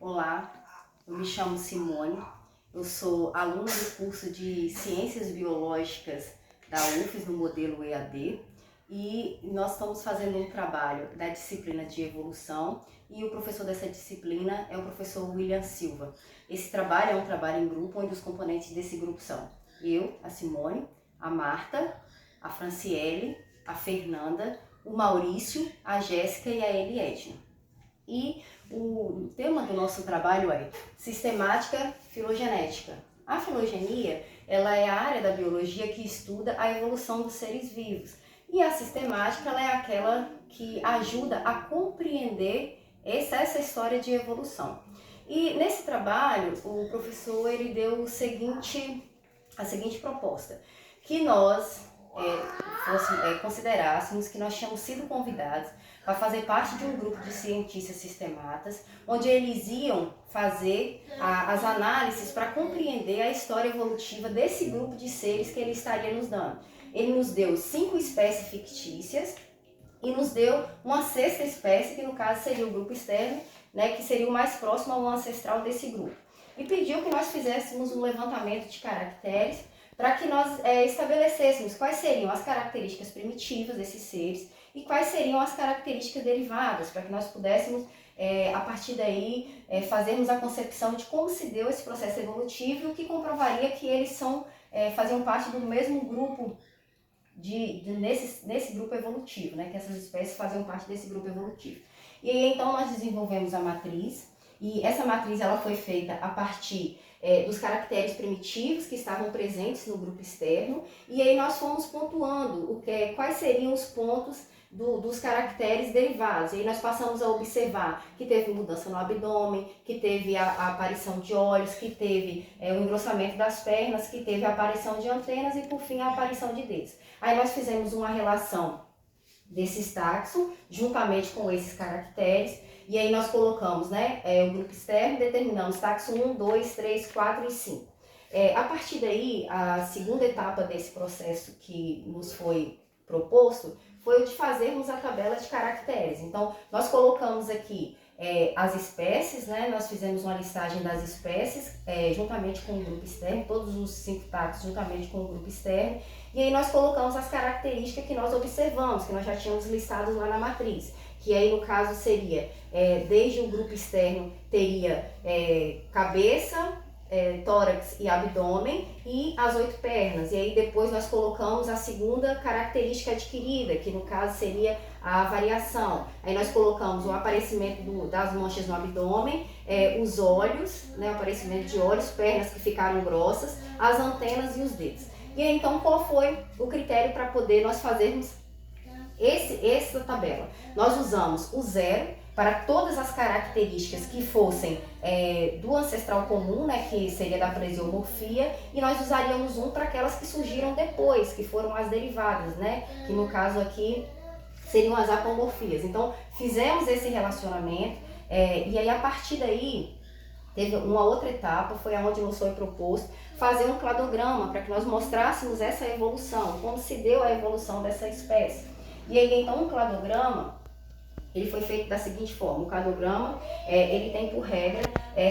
Olá, eu me chamo Simone, eu sou aluna do curso de Ciências Biológicas da UFES no modelo EAD e nós estamos fazendo um trabalho da disciplina de evolução e o professor dessa disciplina é o professor William Silva. Esse trabalho é um trabalho em grupo onde os componentes desse grupo são eu, a Simone, a Marta, a Franciele, a Fernanda, o Maurício, a Jéssica e a Eliedna. E o tema do nosso trabalho é sistemática filogenética. A filogenia, ela é a área da biologia que estuda a evolução dos seres vivos. E a sistemática, ela é aquela que ajuda a compreender essa história de evolução. E nesse trabalho, o professor ele deu a seguinte proposta, que nós considerássemos que nós tínhamos sido convidados para fazer parte de um grupo de cientistas sistematas, onde eles iam fazer as análises para compreender a história evolutiva desse grupo de seres que ele estaria nos dando. Ele nos deu 5 espécies fictícias e nos deu uma 6ª espécie, que no caso seria o grupo externo, né, que seria o mais próximo ao ancestral desse grupo. E pediu que nós fizéssemos um levantamento de caracteres para que nós estabelecêssemos quais seriam as características primitivas desses seres e quais seriam as características derivadas, para que nós pudéssemos, a partir daí, fazermos a concepção de como se deu esse processo evolutivo, o que comprovaria que eles faziam parte do mesmo grupo, nesse grupo evolutivo, né? Que essas espécies faziam parte desse grupo evolutivo. E aí, então, nós desenvolvemos a matriz, e essa matriz ela foi feita a partir dos caracteres primitivos que estavam presentes no grupo externo, e aí nós fomos pontuando quais seriam os pontos dos caracteres derivados. E aí nós passamos a observar que teve mudança no abdômen, que teve a aparição de olhos, que teve o engrossamento das pernas, que teve a aparição de antenas e, por fim, a aparição de dedos. Aí nós fizemos uma relação desses taxons, juntamente com esses caracteres, e aí nós colocamos o grupo externo, determinamos taxon 1, 2, 3, 4 e 5. A partir daí, a segunda etapa desse processo que nos foi proposto foi o de fazermos a tabela de caracteres. Então, nós colocamos aqui as espécies, nós fizemos uma listagem das espécies juntamente com o grupo externo, todos os 5 taxons juntamente com o grupo externo, e aí nós colocamos as características que nós observamos, que nós já tínhamos listado lá na matriz, que aí no caso seria, desde o grupo externo teria cabeça, tórax e abdômen e as 8 pernas. E aí depois nós colocamos a segunda característica adquirida, que no caso seria a variação. Aí nós colocamos o aparecimento das manchas no abdômen, os olhos, o aparecimento de olhos, pernas que ficaram grossas, as antenas e os dedos. E aí então qual foi o critério para poder nós fazermos essa tabela? Nós usamos o 0 para todas as características que fossem do ancestral comum, que seria da plesiomorfia, e nós usaríamos 1 para aquelas que surgiram depois, que foram as derivadas, que no caso aqui seriam as apomorfias. Então fizemos esse relacionamento, e aí a partir daí teve uma outra etapa, foi onde nos foi proposto fazer um cladograma para que nós mostrássemos essa evolução, como se deu a evolução dessa espécie. E aí então o cladograma ele foi feito da seguinte forma: o cladograma ele tem por regra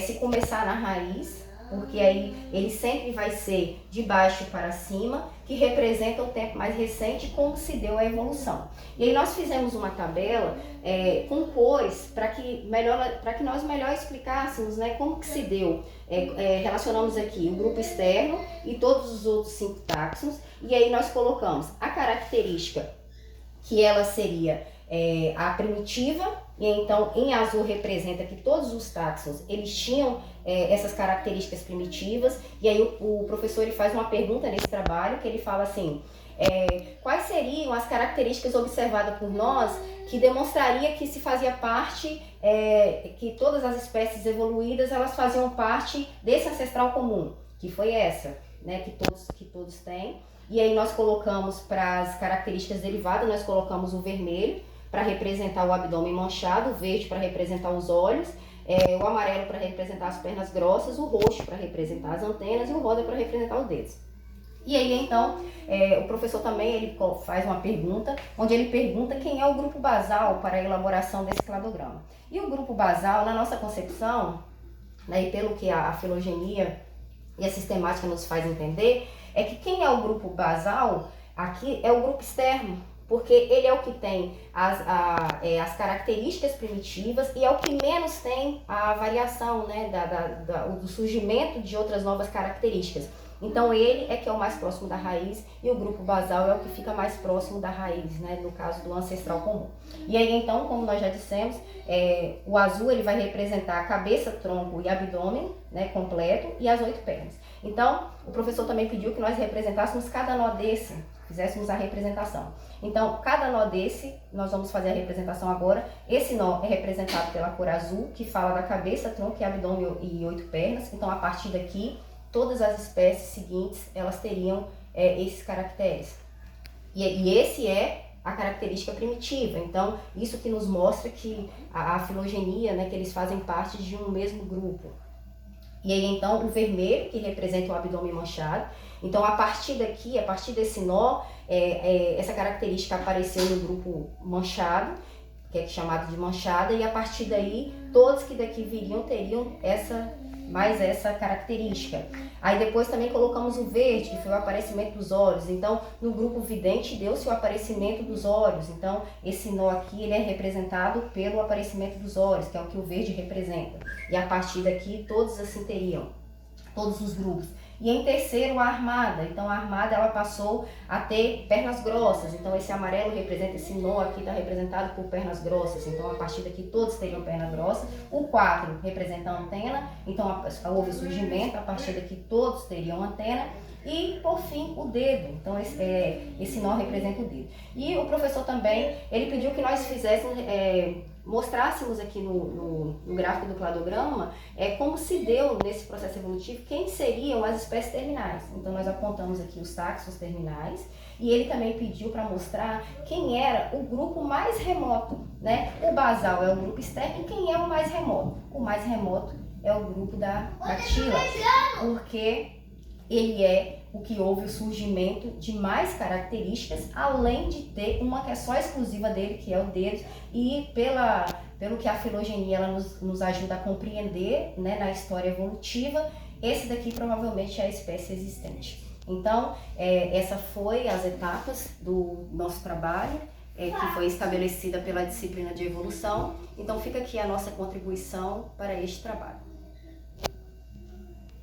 se começar na raiz, porque aí ele sempre vai ser de baixo para cima, que representa o tempo mais recente como se deu a evolução. E aí nós fizemos uma tabela com cores para que nós melhor explicássemos como que se deu. Relacionamos aqui o grupo externo e todos os outros 5 taxons, e aí nós colocamos a característica que ela seria a primitiva, e então em azul representa que todos os taxons eles tinham essas características primitivas. E aí o professor ele faz uma pergunta nesse trabalho, que ele fala assim: quais seriam as características observadas por nós que demonstraria que se fazia parte, que todas as espécies evoluídas elas faziam parte desse ancestral comum, que foi essa, que todos têm. E aí nós colocamos para as características derivadas, nós colocamos o vermelho para representar o abdômen manchado, o verde para representar os olhos, o amarelo para representar as pernas grossas, o roxo para representar as antenas e o rosa para representar os dedos. E aí então o professor também ele faz uma pergunta, onde ele pergunta quem é o grupo basal para a elaboração desse cladograma. E o grupo basal, na nossa concepção, né, e pelo que a filogenia e a sistemática nos faz entender, é que quem é o grupo basal aqui é o grupo externo, porque ele é o que tem as características primitivas e é o que menos tem a variação, né, do surgimento de outras novas características. Então ele é que é o mais próximo da raiz e o grupo basal é o que fica mais próximo da raiz, né, no caso do ancestral comum. E aí então, como nós já dissemos, o azul ele vai representar a cabeça, tronco e abdômen, né, completo, e as 8 pernas. Então, o professor também pediu que nós representássemos cada nó desse, fizéssemos a representação. Então, cada nó desse, nós vamos fazer a representação agora. Esse nó é representado pela cor azul, que fala da cabeça, tronco e abdômen e 8 pernas. Então, a partir daqui, todas as espécies seguintes, elas teriam esses caracteres. E esse é a característica primitiva. Então, isso que nos mostra que a filogenia, né, que eles fazem parte de um mesmo grupo. E aí, então, o vermelho, que representa o abdômen manchado. Então, a partir daqui, a partir desse nó, essa característica apareceu no grupo manchado, que é chamado de manchada, e a partir daí, todos que daqui viriam teriam mais essa característica. Aí depois também colocamos o verde, que foi o aparecimento dos olhos. Então, no grupo vidente deu-se o aparecimento dos olhos. Então, esse nó aqui ele é representado pelo aparecimento dos olhos, que é o que o verde representa. E a partir daqui, todos assim teriam, todos os grupos. E em terceiro, a armada. Então, a armada ela passou a ter pernas grossas. Então, esse amarelo representa, esse nó aqui está representado por pernas grossas. Então, a partir daqui, todos teriam perna grossa. O 4 representa a antena. Então, houve surgimento. A partir daqui, todos teriam antena. E, por fim, o dedo. Então, esse nó representa o dedo. E o professor também, ele pediu que nós fizéssemos... mostrássemos aqui no gráfico do cladograma como se deu nesse processo evolutivo, quem seriam as espécies terminais. Então nós apontamos aqui os taxons terminais e ele também pediu para mostrar quem era o grupo mais remoto, né? O basal é o grupo externo e quem é o mais remoto? O mais remoto é o grupo da Dactyla, porque ele é o que houve o surgimento de mais características, além de ter uma que é só exclusiva dele, que é o dedo, e pelo que a filogenia ela nos ajuda a compreender, né, na história evolutiva, esse daqui provavelmente é a espécie existente. Então, essa foi as etapas do nosso trabalho, que foi estabelecida pela disciplina de evolução. Então, fica aqui a nossa contribuição para este trabalho.